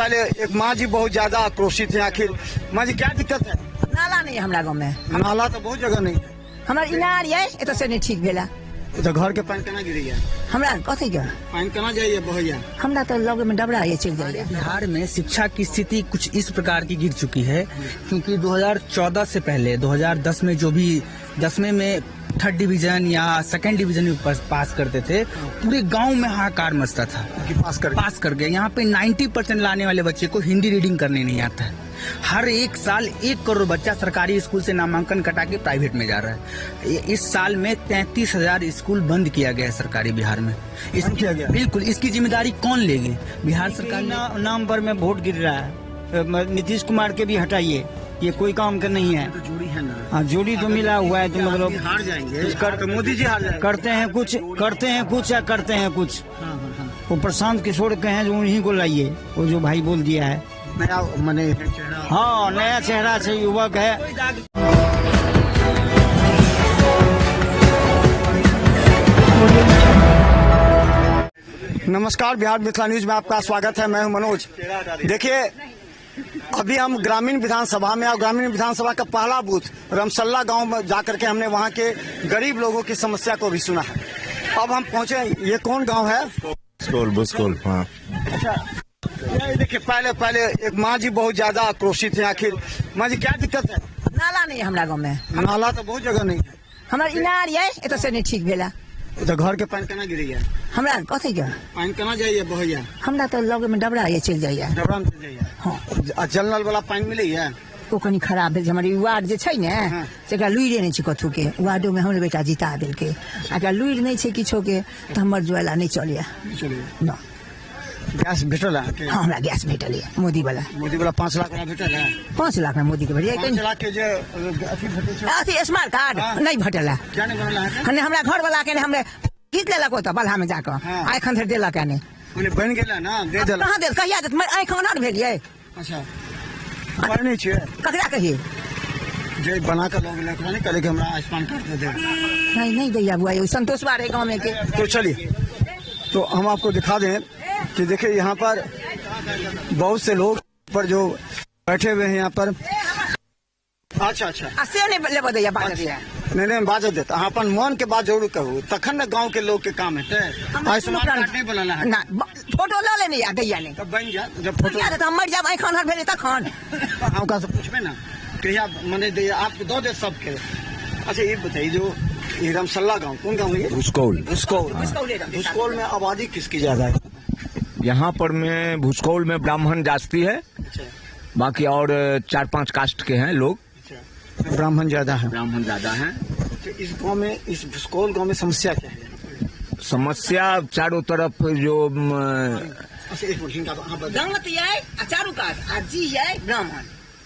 पहले एक माँ जी बहुत ज्यादा आक्रोशित है। आखिर माँ जी क्या दिक्कत है? नाला नहीं हमरा गाँव में। नाला तो बहुत जगह नहीं है। हमार इनार है एतो से नहीं ठीक भेला। तो घर के पानी केना गिरी है? हमरा कथी के पानी केना जाइए बहैया? हमरा तो लगे में डबरा ये चल जाए। बिहार में शिक्षा की स्थिति कुछ इस प्रकार की गिर चुकी है क्योंकि 2014 से पहले 2010 में जो भी 10वें में 3rd डिवीजन या 2nd डिवीजन में पास करते थे, पूरे गांव में हाहाकार मचता था कि पास कर गए। यहाँ पे 90% लाने वाले बच्चे को हिंदी रीडिंग करने नहीं आता है। हर एक साल 1 करोड़ बच्चा सरकारी स्कूल से नामांकन कटा के प्राइवेट में जा रहा है। इस साल में 33,000 स्कूल बंद किया गया है सरकारी बिहार में। किया गया। बिल्कुल, इसकी जिम्मेदारी कौन लेगी? बिहार सरकार नाम पर में वोट गिर रहा है। नीतीश कुमार के भी हटाइए, ये कोई काम का नहीं है। तो जोड़ी है ना? हाँ, जोड़ी तो मिला हुआ है। तो मतलब हार जाएंगे तो मोदी जी हार जाएंगे। करते हैं कुछ या करते हैं कुछ। वो प्रशांत किशोर के हैं जो उन्हीं को लाइए, वो जो भाई बोल दिया है। नया मने हाँ, नया चेहरा से युवक है। नमस्कार, बिहार मिथिला न्यूज में आपका स्वागत है। मैं हूं मनोज। देखिए, अभी हम ग्रामीण विधानसभा में और ग्रामीण विधानसभा का पहला बूथ रमसल्ला गांव में जाकर के हमने वहां के गरीब लोगों की समस्या को भी सुना है। अब हम पहुंचे, ये कौन गांव है? भुसकोल। हाँ, अच्छा, देखिए पहले एक माँ जी बहुत ज्यादा आक्रोशित है। आखिर माँ जी क्या दिक्कत है? नाला नहीं हमरा गाँव में। नाला तो बहुत जगह नहीं है। हमार इनार है एतो से नहीं ठीक भेला। तो घर के पानी केना गिरी है? हमरा कथी के पानी केना जाइए बहैया? हमरा तो लगे में डबरा ये चल जाए। डबरा में चल जाइए। हाँ, जल नल वाला पानी मिले है? वो कनी खराब है। हमारे वार्ड जे छै ने सेकरा लुइरे नहीं छै कथू के। वार्डो में हमरे बेटा जीता देल के। अगर लुइर नहीं छै किछो के तो हमर ज्वाला नहीं चलिए ना। गैस भेटल है? हाँ, हमरा गैस भेटल है मोदी वाला। 5 लाख वाला भेटल है? 5 लाख में मोदी के भेटिए। 5 लाख के जे अथी भेटै छै, अथी स्मार्ट कार्ड नहीं भेटल है। क्या नहीं बनल है? हमने हमरा घर वाला के हमरे गीत लेलक तो बलहा में जाकर आ एखन धरि देलक है। माने बन गेल ना, दे देलक। कहाँ देल? कहिया देत? मैं एखन ना भेलिए। अच्छा, पर नहीं छै ककरा कहिए जे बना के लोग लेकर नहीं करे कि हमरा आयुष्मान कार्ड दे दे। नहीं दैया बुआ, ये संतोष बार है गाँव में के। तो चलिए, तो हम आपको दिखा दें कि देखिए यहाँ पर बहुत से लोग पर जो बैठे हुए हैं यहाँ पर। अच्छा, से नहीं लेबो दैया बात दिया। नहीं बाजत देता। अहाँ अपन मन के बात जरूर कहू, तखन न गाँव के लोग के काम हेतै। आयुष्मान कार्ड नहीं बनल है ना, फोटो ला लेने या दैया नहीं तब बन जा। जब फोटो याद है तो हम मर जाब एखन हर भेले तखन हम का से पूछबे ना कहिया मने दे आपको दो दे सबके। अच्छा, ये बताइए, जो ये रमसल्ला गाँव कौन गाँव है? भुसकोल में आबादी किसकी ज्यादा है? यहाँ पर में भुसकोल में ब्राह्मण जाति है। अच्छा, बाकी और 4-5 कास्ट के हैं लोग। ब्राह्मण ज्यादा है। ब्राह्मण ज्यादा हैं। तो इस गांव में, इस भुसकोल गांव में समस्या क्या है? समस्या चारों तरफ जो अच्छा, एक मिनट हिनका अहाँ बता। गाँव तो है चारू काट आ जी है ब्राह्मण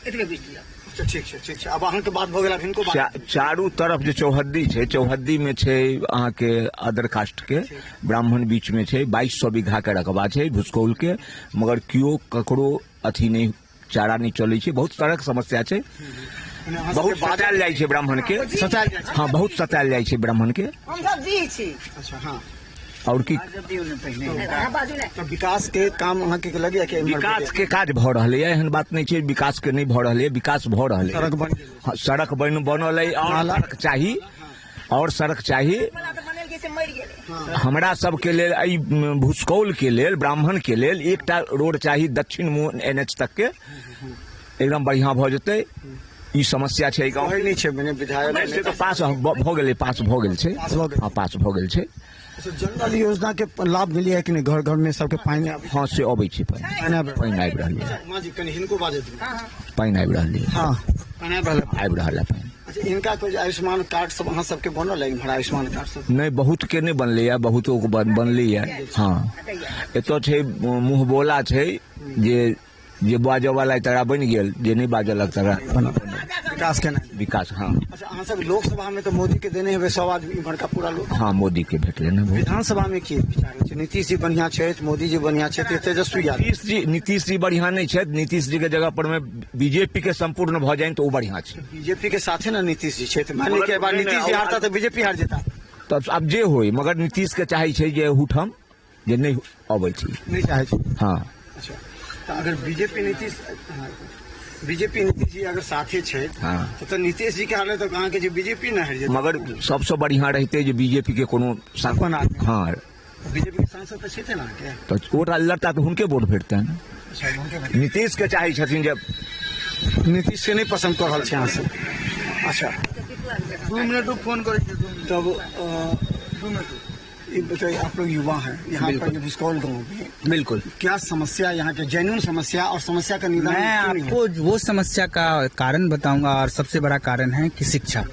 एतबे बुझ लिया। अच्छा, ठीक छै। अब अहाँ के बात भ गेल, हिनको बात। चारू तरफ जो चौहद्दी छै, चौहद्दी में छै अहाँ के अदर कास्ट के, ब्राह्मण बीच में छै। 2200 बीघा के रकबा छै भुसकोल के, मगर कियो ककरो अथी नहीं, चारा नहीं चलै छै। बहुत तरह के समस्या छै। बहुत सतायल जाइ छै ब्राह्मण के। हाँ, बहुत सतायल जाइ छै ब्राह्मण के। हम सब जी छी। अच्छा, हाँ। और की तो विकास के काम अहाँ के लगे कि विकास के काज भ रहलै है? एहन बात नहीं छै विकास के नहीं भ रहलै है। विकास भ रहलै है। सड़क बनल है और सड़क चाहिए। हमरा सब के लेल, भुसकोल के लेल, ब्राह्मण के लेल एकटा रोड चाहिए दक्षिण मुंह NH तक के, एकदम बढ़िया भ जेतै। ई समस्या छै गाँव नहीं छै। मैंने विधायक तो पास भ गेल छै। हाँ, पास भ गेल छै। जल योजना के लाभ मिली है कि नहीं? घर घर में सबके पानी? हाँ, से अबै छै पानि आबि रहल है। माँ जी कनि हिनको बाजै दियौ। पानि आबि रहल है। हाँ, पानी आबि रहल है पानि। अच्छा, इनका कोई आयुष्मान कार्ड सब अहाँ सबके बनल है? इम्हर आयुष्मान कार्ड सब नहीं, बहुत के नहीं बनले है, बहुतों को बनले है। हाँ, एतो छै मुँह बोला छै जे बाजऽ वाला तरा बन गेल, जे नहीं बाजलक तरा विकास के नहीं। विकास। हाँ। अच्छा, अहाँ सब लोकसभा में तो मोदी के देने हुए 100 आदमी इम्हर का पूरा लोग। हाँ, मोदी के भेटले ना। विधानसभा में की विचार छै? नीतीश जी बढ़िया छै, मोदी जी बढ़िया छै, तेजस्वी यादव? नीतीश जी बढ़िया नहीं छै। नीतीश जी के जगह पर में बीजेपी के संपूर्ण भ जाए तो वो बढ़िया छै। बीजेपी के साथे ना नीतीश जी छै, तो मान ली के बाद नीतीश जी हारता तो बीजेपी हार जेता। तब अब जे होई, मगर नीतीश के चाहे छै जे उठम जे नहीं अबै छै। नहीं चाहे छै। हाँ। अच्छा, तो अगर बीजेपी नीतीश जी अगर साथे छे हाँ। तो नीतीश जी के हालत तो कहाँ के जो बीजेपी न है मगर सबसे बढ़िया रहते जो बीजेपी के कोनो अपन आदमी। हाँ बीजेपी के सांसद तो छे ना के तो वोट लड़ता तो उनके वोट भेटते हैं नीतीश के चाहे छथिन जब नीतीश के नहीं पसंद कर रहा छे यहाँ से। अच्छा 2 मिनट फोन कर तब ये बताइए, आप लोग युवा हैं यहाँ पर ये भुसकौल गाँव में, बिल्कुल। क्या समस्या यहाँ के जेन्युइन समस्या और समस्या का निदान मैं क्यों नहीं आपको वो समस्या का कारण बताऊंगा और सबसे बड़ा कारण है कि शिक्षा।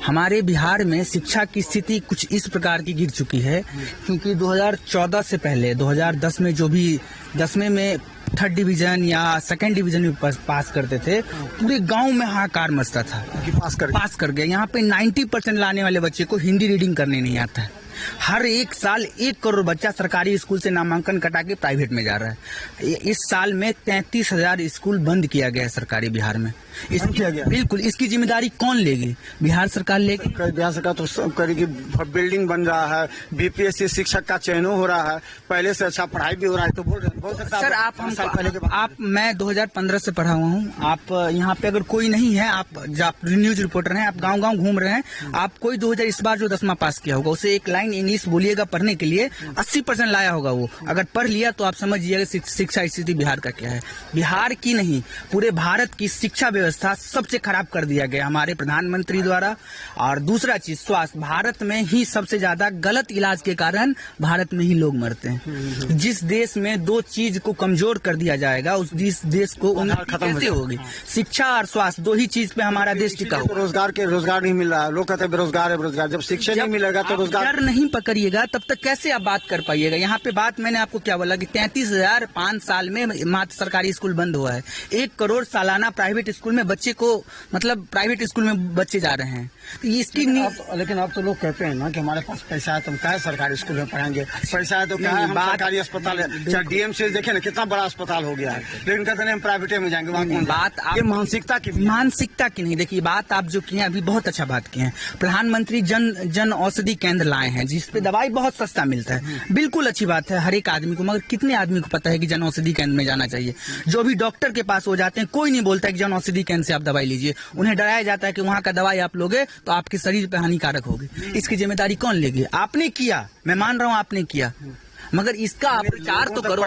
हमारे बिहार में शिक्षा की स्थिति कुछ इस प्रकार की गिर चुकी है क्योंकि 2014 से पहले 2010 में जो भी 10वीं में 3rd डिवीजन या 2nd डिवीजन में पास करते थे पूरे गांव में हाहाकार मचता था कि पास कर गए। यहाँ पे 90% लाने वाले बच्चे को हिंदी रीडिंग करने नहीं आता है। हर एक साल 1 करोड़ बच्चा सरकारी स्कूल से नामांकन कटा के प्राइवेट में जा रहा है। इस साल में 33,000 स्कूल बंद किया गया है सरकारी बिहार में। किया गया। बिल्कुल, इसकी जिम्मेदारी कौन लेगी? बिहार सरकार लेगी। बिहार सरकार तो सब करेगी। बिल्डिंग बन रहा है, बीपीएससी शिक्षक का चयन हो रहा है, पहले से अच्छा पढ़ाई भी हो रहा है, तो बोल सकता सर आप मैं 2015 से पढ़ा हुआ हूँ। आप यहाँ पे अगर कोई नहीं है, आप न्यूज रिपोर्टर हैं, आप गांव-गांव घूम रहे हैं, आप कोई 2000 इस बार जो 10वां पास किया होगा उसे एक लाइन इंग्लिश बोलिएगा पढ़ने के लिए 80% लाया होगा वो। अगर पढ़ लिया तो आप समझिएगा शिक्षा स्थिति बिहार का क्या है। बिहार की नहीं, पूरे भारत की शिक्षा व्यवस्था सबसे खराब कर दिया गया हमारे प्रधानमंत्री द्वारा। और दूसरा चीज स्वास्थ्य, भारत में ही सबसे ज्यादा गलत इलाज के कारण भारत में ही लोग मरते हैं। जिस देश में 2 चीज को कमजोर कर दिया जाएगा उस देश को उन्नति कैसे होगी? शिक्षा और स्वास्थ्य 2 ही चीज पे हमारा देश टिका होगा। रोजगार नहीं मिल रहा है, लोग कहते हैं बेरोजगार। जब शिक्षा नहीं मिलेगा तो रोजगार नहीं पकड़िएगा तब तक कैसे आप बात कर पाइएगा? यहाँ पे बात मैंने आपको क्या बोला कि 33,000 5 साल में मात्र सरकारी स्कूल बंद हुआ है। 1 करोड़ सालाना प्राइवेट स्कूल में बच्चे को मतलब प्राइवेट स्कूल में बच्चे जा रहे हैं। तो इसकी लेकिन अब तो लोग कहते हैं ना कि हमारे पास पैसा है तो हम क्या सरकारी स्कूल में पढ़ाएंगे, पैसा है तो क्या है हम सरकारी अस्पताल है, चाहे डीएमसी देखे ना कितना बड़ा अस्पताल हो गया है, लेकिन कहते हैं हम प्राइवेट में जाएंगे। वहाँ कौन बात ये मानसिकता की नहीं। देखिए बात आप जो किए अभी बहुत अच्छा बात किए हैं। प्रधानमंत्री जन औषधि केंद्र लाए हैं जिसपे दवाई बहुत सस्ता मिलता है, बिल्कुल अच्छी बात है हर एक आदमी को। मगर कितने आदमी को पता है कि जन औषधि केंद्र में जाना चाहिए? जो भी डॉक्टर के पास हो जाते हैं कोई नहीं बोलता है कि जन औषधि केंद्र से आप दवाई लीजिए। उन्हें डराया जाता है कि वहाँ का दवाई आप लोगे तो आपके शरीर पे हानिकारक होगी। इसकी जिम्मेदारी कौन लेगी? आपने किया, मैं मान रहा हूँ आपने किया, मगर इसका प्रचार तो करो।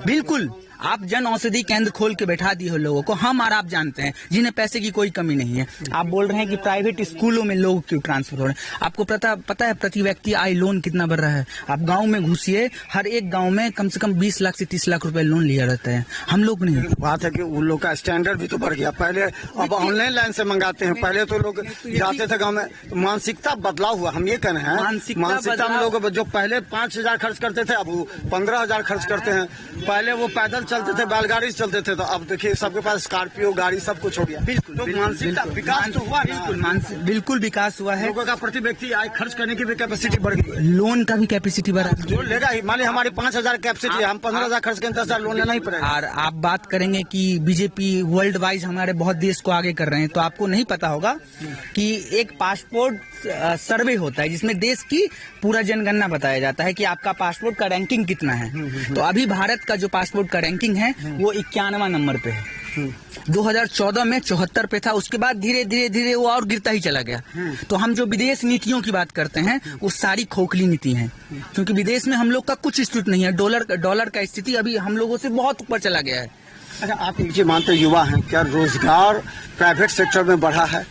बिल्कुल, आप जन औषधि केंद्र खोल के बैठा दिए हो लोगों को, हम और आप जानते हैं जिन्हें पैसे की कोई कमी नहीं है। आप बोल रहे हैं कि प्राइवेट स्कूलों में लोग क्यों ट्रांसफर हो रहे हैं? आपको पता है प्रति व्यक्ति आय लोन कितना बढ़ रहा है? आप गांव में घुसिए, हर एक गांव में कम से कम 20 लाख से 30 लाख रुपए लोन लिया रहता है। हम लोग नहीं। बात है कि उन लोग का स्टैंडर्ड भी तो बढ़ गया। पहले अब ऑनलाइन लाइन से मंगाते हैं, पहले तो लोग जाते थे गाँव में। तो मानसिकता बदलाव हुआ, हम ये कह रहे हैं। मानसिकता में लोग जो पहले 5,000 खर्च करते थे अब 15,000 खर्च करते हैं। पहले वो पैदल चलते थे, बैलगाड़ी चलते थे, तो अब देखिए सबके पास स्कॉर्पियो गाड़ी सब कुछ हो गया। बिल्कुल, तो मानसिकता विकास तो हुआ। बिल्कुल विकास हुआ है। लोगों का प्रति व्यक्ति आय खर्च करने की भी कैपेसिटी बढ़ गई। लोन का भी कैपेसिटी बढ़ा। जो लेगा ही, मान ली हमारी 5,000 कैपेसिटी है, हम 15,000 खर्च करें 10,000 लोन लेना ही पड़ेगा। और आप बात करेंगे कि बीजेपी वर्ल्ड वाइज हमारे बहुत देश को आगे कर रहे हैं, तो आपको नहीं पता होगा कि एक पासपोर्ट सर्वे होता है जिसमें देश की पूरा जनगणना बताया जाता है कि आपका पासपोर्ट का रैंकिंग कितना है। तो अभी भारत का जो पासपोर्ट का रैंकिंग है वो 91वां नंबर पे है। 2014 में 74 पे था, उसके बाद धीरे धीरे वो और गिरता ही चला गया। तो हम जो विदेश नीतियों की बात करते हैं वो सारी खोखली नीति हैं, क्योंकि विदेश में हम लोग का कुछ स्थिति नहीं है। डॉलर का स्थिति अभी हम लोगों से बहुत ऊपर चला गया है। अच्छा, आप ये मानते युवा हैं, क्या रोजगार प्राइवेट सेक्टर में बढ़ा है?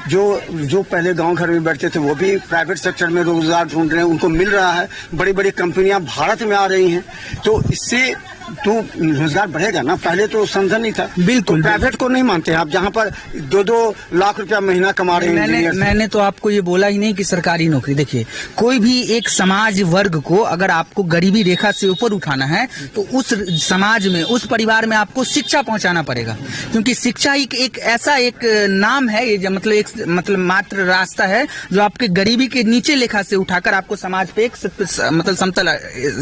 जो पहले गांव घर में बैठते थे वो भी प्राइवेट सेक्टर में रोजगार ढूंढ रहे हैं, उनको मिल रहा है। बड़ी बड़ी कंपनियां भारत में आ रही हैं, तो इससे तो रोजगार बढ़ेगा ना। पहले तो समझा नहीं था। बिल्कुल, प्राइवेट को नहीं मानते हैं आप, जहाँ पर 2-2 लाख रुपया महीना कमा रहे हैं। मैंने तो आपको ये बोला ही नहीं कि सरकारी नौकरी। देखिए, कोई भी एक समाज वर्ग को अगर आपको गरीबी रेखा से ऊपर उठाना है तो उस समाज में, उस परिवार में आपको शिक्षा पहुंचाना पड़ेगा, क्योंकि शिक्षा एक ऐसा एक नाम है, ये मतलब मात्र रास्ता है जो आपके गरीबी के नीचे लेखा से उठाकर आपको समाज पे एक मतलब समतल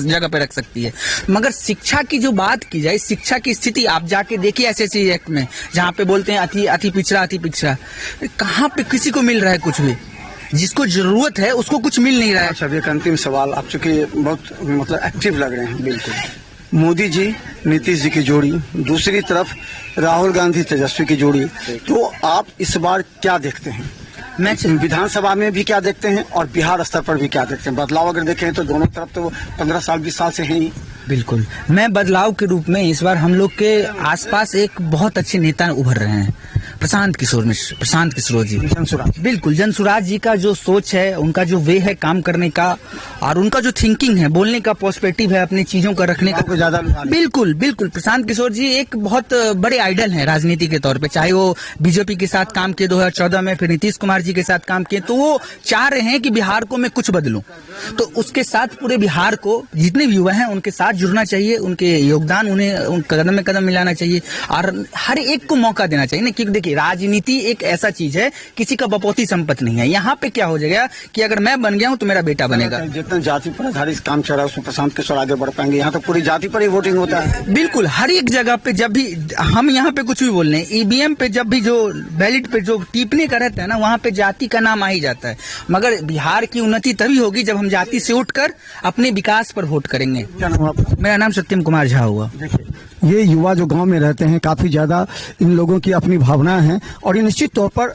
जगह पे रख सकती है। मगर शिक्षा की जो बात की जाए, शिक्षा की स्थिति आप जाके देखिए एसएससी एक्ट में, जहाँ पे बोलते हैं अति पिछड़ा, कहाँ पे किसी को मिल रहा है कुछ भी? जिसको जरूरत है उसको कुछ मिल नहीं रहा है। अच्छा, एक अंतिम सवाल, आप चूंकि बहुत मतलब एक्टिव लग रहे हैं, बिल्कुल मोदी जी नीतीश जी की जोड़ी, दूसरी तरफ राहुल गांधी तेजस्वी की जोड़ी, तो आप इस बार क्या देखते हैं? मैं विधानसभा में भी क्या देखते हैं और बिहार स्तर पर भी क्या देखते हैं? बदलाव अगर देखें तो दोनों तरफ तो 15 साल 20 साल से हैं ही। बिल्कुल, मैं बदलाव के रूप में इस बार हम लोग के आसपास एक बहुत अच्छे नेता उभर रहे हैं, प्रशांत किशोर जी। जनसुराज, बिल्कुल, जनसुराज जी का जो सोच है, उनका जो वे है काम करने का, और उनका जो थिंकिंग है, बोलने का पर्सपेक्टिव है, अपनी चीजों का रखने का ज्यादा। बिल्कुल बिल्कुल, प्रशांत किशोर जी एक बहुत बड़े आइडल हैं राजनीति के तौर पे। चाहे वो बीजेपी के साथ काम किए 2014 में, फिर नीतीश कुमार जी के साथ काम किए, तो वो चाह रहे हैं कि बिहार को मैं कुछ बदलूं, तो उसके साथ पूरे बिहार को जितने भी युवा हैं उनके साथ जुड़ना चाहिए, उनके योगदान उन्हें कदम में कदम मिलाना चाहिए और हर एक को मौका देना चाहिए ना। क्योंकि देखिए, राजनीति एक ऐसा चीज है, किसी का बपौती संपत्ति नहीं है। यहाँ पे क्या हो जाएगा कि अगर मैं बन गया हूँ तो मेरा बेटा बनेगा। जितना जाति पर आधारित काम चल रहा है उसमें प्रशांत किशोर आगे बढ़ पाएंगे। यहाँ तो पूरी जाति पर ही वोटिंग होता है। बिल्कुल, हर एक जगह पे जब भी हम यहाँ पे कुछ भी बोल रहे हैं, ईवीएम पे जब भी जो बैलेट पे जो टीपने का रहता है ना, वहाँ पे जाति का नाम आ ही जाता है। मगर बिहार की उन्नति तभी होगी जब हम जाति से उठकर अपने विकास पर वोट करेंगे। क्या नाम आपका? मेरा नाम सत्यम कुमार झा हुआ। देखिए, ये युवा जो गांव में रहते हैं, काफी ज्यादा इन लोगों की अपनी भावना है और ये निश्चित तौर पर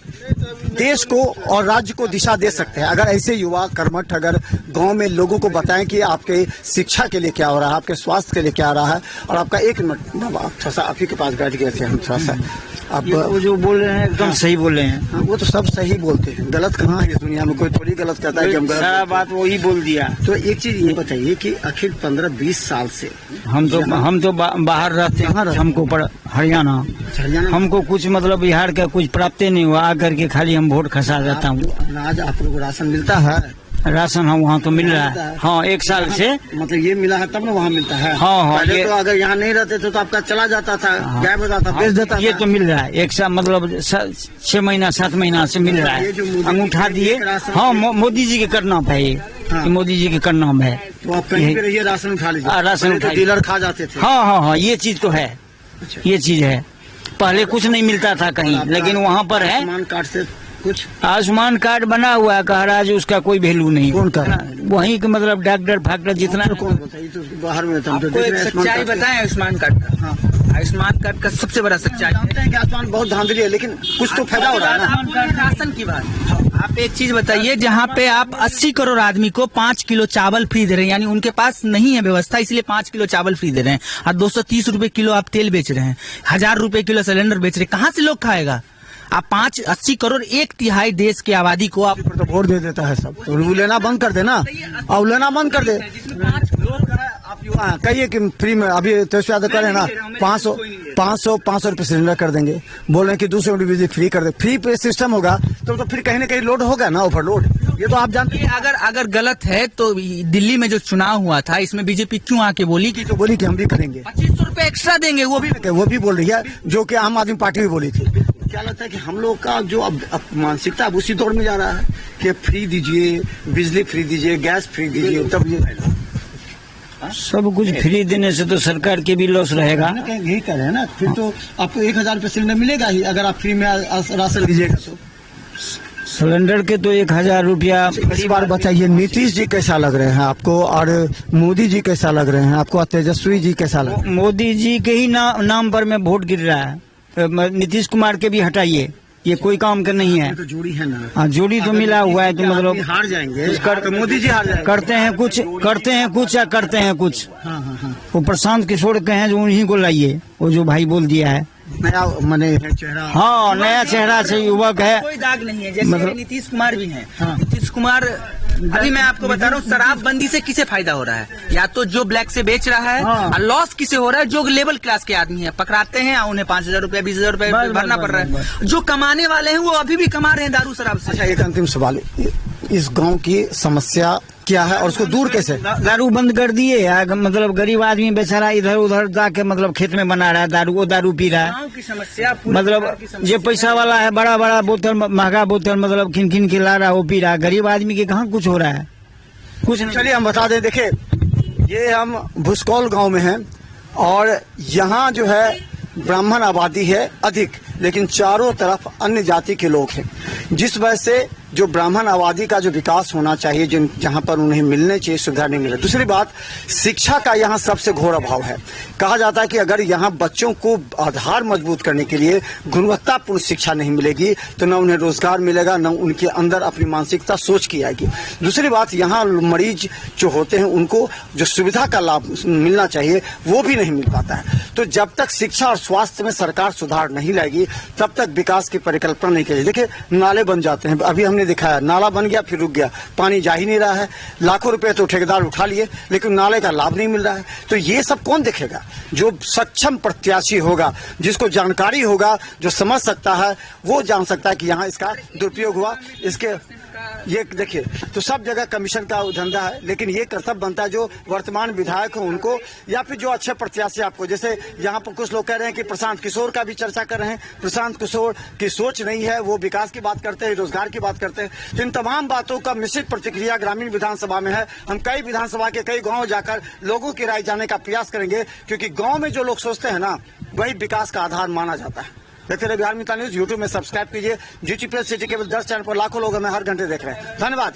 देश को और राज्य को दिशा दे सकते हैं। अगर ऐसे युवा कर्मठ अगर गांव में लोगों को बताएं कि आपके शिक्षा के लिए क्या हो रहा है, आपके स्वास्थ्य के लिए क्या हो रहा है, और आपका एक मिनट थोड़ा सा आप ही के पास बैठ गए थे हम, थोड़ा सा आप वो जो बोल रहे हैं एकदम सही बोल रहे हैं। हाँ, वो तो सब सही बोलते हैं, गलत कहाँ है इस दुनिया में? कोई थोड़ी गलत कहता है कि हम गलत सारा बोलते हैं। बात वही बोल दिया। तो एक चीज ये बताइए कि आखिर 15-20 साल से हम तो बाहर रहते कहाँ हैं, रहते? हमको हरियाणा, हरियाणा में हमको कुछ मतलब बिहार का कुछ प्राप्त नहीं हुआ, आकर के खाली हम वोट खसा जाता हूँ। अनाज आप लोग को राशन मिलता है? राशन हम वहाँ तो मिल रहा है, हाँ 1 साल से। मतलब ये मिला है तब ना वहाँ मिलता है? हाँ, हाँ, पहले ये- तो अगर यहाँ नहीं रहते थे तो आपका चला जाता था, गायब हो जाता, बेच देता ये था। तो मिल रहा है 1 साल, मतलब 6 महीना 7 महीना से मिल रहा ये जो है। मोदी अंगूठा जी दिए, के राशन- हाँ मोदी जी के करना है ये, हाँ। ये मोदी जी के करना है। तो आप कहीं पे रहिए राशन उठा लीजिए। हाँ, राशन पहले तो उठा लीजिए। डीलर खा जाते थे। हाँ हाँ हाँ, ये चीज तो है, ये चीज है। पहले कुछ नहीं मिलता था कहीं, लेकिन वहाँ पर है। आयुष्मान कार्ड से कुछ आयुष्मान कार्ड बना हुआ है, कह रहा है उसका कोई वैल्यू नहीं। कौन कर रहा वहीं के मतलब डॉक्टर फाक्टर जितना। कौन बताइए? तो बाहर में था, हम तो आपको देख एक रहे हैं आयुष्मान सच्चाई कार्ड के। बताएं आयुष्मान कार्ड का। हाँ। आयुष्मान कार्ड का सबसे बड़ा सच्चाई है, जानते हैं कि आयुष्मान बहुत धांधली है, लेकिन कुछ तो फायदा हो रहा है ना। राशन की बात। आप एक चीज बताइए, जहाँ पे आप 80 करोड़ आदमी को 5 किलो चावल फ्री दे रहे हैं, यानी उनके पास नहीं है व्यवस्था, इसलिए 5 किलो चावल फ्री दे रहे हैं, और 230 रुपए किलो आप तेल बेच रहे हैं, 1000 रुपए किलो सिलेंडर बेच रहे हैं। कहाँ से लोग खाएगा? आप 80 करोड़ 1/3 देश की आबादी को आप पर तो वोट दे देता है सब, तो वो लेना बंद कर देना, और लेना बंद कर दे। आप युवा हैं, कहिए कि फ्री में अभी तेजस्वी यादव करें ना, 500 रुपए सिलेंडर कर देंगे, बोल रहे हैं कि 200 यूनिट बिजली फ्री कर दे। फ्री पे सिस्टम होगा तो फिर कहीं ना कहीं लोड होगा ना, ओवरलोड। ये तो आप जानते हैं। अगर गलत है तो दिल्ली में जो चुनाव हुआ था, इसमें बीजेपी क्यों आके बोली कि तो बोली कि हम भी करेंगे, 2500 रुपए एक्स्ट्रा देंगे, वो भी बोल रही है, जो कि आम आदमी पार्टी भी बोली थी। क्या लगता है कि हम लोग का जो अब मानसिकता अब उसी दौर में जा रहा है कि फ्री दीजिए, बिजली फ्री दीजिए, गैस फ्री दीजिए, तब ये सब कुछ फ्री देने से तो सरकार के भी लॉस रहेगा। कहीं ना कहीं यही कर रहे हैं ना। फिर तो आपको 1000 रुपये सिलेंडर मिलेगा ही अगर आप फ्री में राशन लीजिएगा तो। सिलेंडर के तो 1000 रुपया। इस बार बताइए, नीतीश जी कैसा लग रहे हैं आपको, और मोदी जी कैसा लग रहे हैं आपको, और तेजस्वी जी कैसा लग रहे हैं? मोदी जी के ही नाम पर में वोट गिर रहा है। नीतीश कुमार के भी हटाइए, ये कोई काम का नहीं है। तो जोड़ी है ना। हाँ, जोड़ी तो मिला हुआ है, तो मतलब हार जाएंगे तो मोदी जी हार जाएंगे। करते हैं कुछ या करते हैं कुछ। हाँ हाँ हाँ। वो प्रशांत किशोर के हैं, जो उन्हीं को लाइए, वो जो भाई बोल दिया है। नया मने चेहरा। हाँ, नया चेहरा से युवक है। कोई दाग नहीं है, जैसे मतलब- नीतीश कुमार भी हैं। हाँ। नीतीश कुमार, अभी मैं आपको बता रहा हूँ, शराबबंदी से किसे फायदा हो रहा है? या तो जो ब्लैक से बेच रहा है, हाँ। और लॉस किसे हो रहा है? जो लेवल क्लास के आदमी है, पकड़ाते हैं, उन्हें 5000 रुपया 20000 रुपया बस, भरना बस, पड़ रहा बस, है। जो कमाने वाले हैं वो अभी भी कमा रहे हैं दारू शराब से। अच्छा, एक अंतिम सवाल, इस गांव की समस्या क्या है और उसको दूर कैसे? दारू बंद कर दिए, मतलब गरीब आदमी बेचारा इधर उधर जाके मतलब खेत में बना रहा है दारू, वो दारू पी रहा है। गाँव की समस्या पूरे मतलब बिहार की समस्या जो पैसा वाला है, बड़ा बड़ा बोतल, महंगा बोतल, मतलब खिन के ला रहा है, वो पी रहा है। गरीब आदमी के कहाँ कुछ हो रहा है? कुछ नहीं। चलिए हम बता दें, देखिए ये हम भुसकौल गांव में हैं और यहाँ जो है ब्राह्मण आबादी है अधिक, लेकिन चारों तरफ अन्य जाति के लोग हैं, जिस वजह से जो ब्राह्मण आबादी का जो विकास होना चाहिए, जिन जहां पर उन्हें मिलने चाहिए सुविधा नहीं मिले। दूसरी बात, शिक्षा का यहाँ सबसे घोर अभाव है। कहा जाता है कि अगर यहाँ बच्चों को आधार मजबूत करने के लिए गुणवत्तापूर्ण शिक्षा नहीं मिलेगी तो न उन्हें रोजगार मिलेगा, न उनके अंदर अपनी मानसिकता सोच की आएगी। दूसरी बात, यहाँ मरीज जो होते हैं उनको जो सुविधा का लाभ मिलना चाहिए वो भी नहीं मिल पाता है। तो जब तक शिक्षा और स्वास्थ्य में सरकार सुधार नहीं लाएगी तब तक विकास की परिकल्पना नहीं करेगी। देखिए, नाले बन जाते हैं, अभी हमने दिखाया, नाला बन गया फिर रुक गया, पानी जा ही नहीं रहा है। लाखों रुपए तो ठेकेदार उठा लिए लेकिन नाले का लाभ नहीं मिल रहा है। तो ये सब कौन देखेगा? जो सक्षम प्रत्याशी होगा, जिसको जानकारी होगा, जो समझ सकता है, वो जान सकता है कि यहाँ इसका दुरुपयोग हुआ। इसके ये देखिए, तो सब जगह कमीशन का धंधा है, लेकिन ये कर्तव्य बनता है जो वर्तमान विधायक हो उनको, या फिर जो अच्छे प्रत्याशी आपको, जैसे यहाँ पर कुछ लोग कह रहे हैं कि प्रशांत किशोर का भी चर्चा कर रहे हैं। प्रशांत किशोर की सोच नहीं है, वो विकास की बात करते हैं, रोजगार की बात करते हैं। तो इन तमाम बातों का मिश्रित प्रतिक्रिया ग्रामीण विधानसभा में है। हम कई विधानसभा के कई गाँव जाकर लोगों की राय जानने का प्रयास करेंगे, क्योंकि गाँव में जो लोग सोचते हैं ना, वही विकास का आधार माना जाता है। देखते रहिए बिहार मित्र न्यूज, यूट्यूब में सब्सक्राइब कीजिए। GT+ सिटी केवल 10 चैनल पर लाखों लोग हमें हर घंटे देख रहे हैं। धन्यवाद।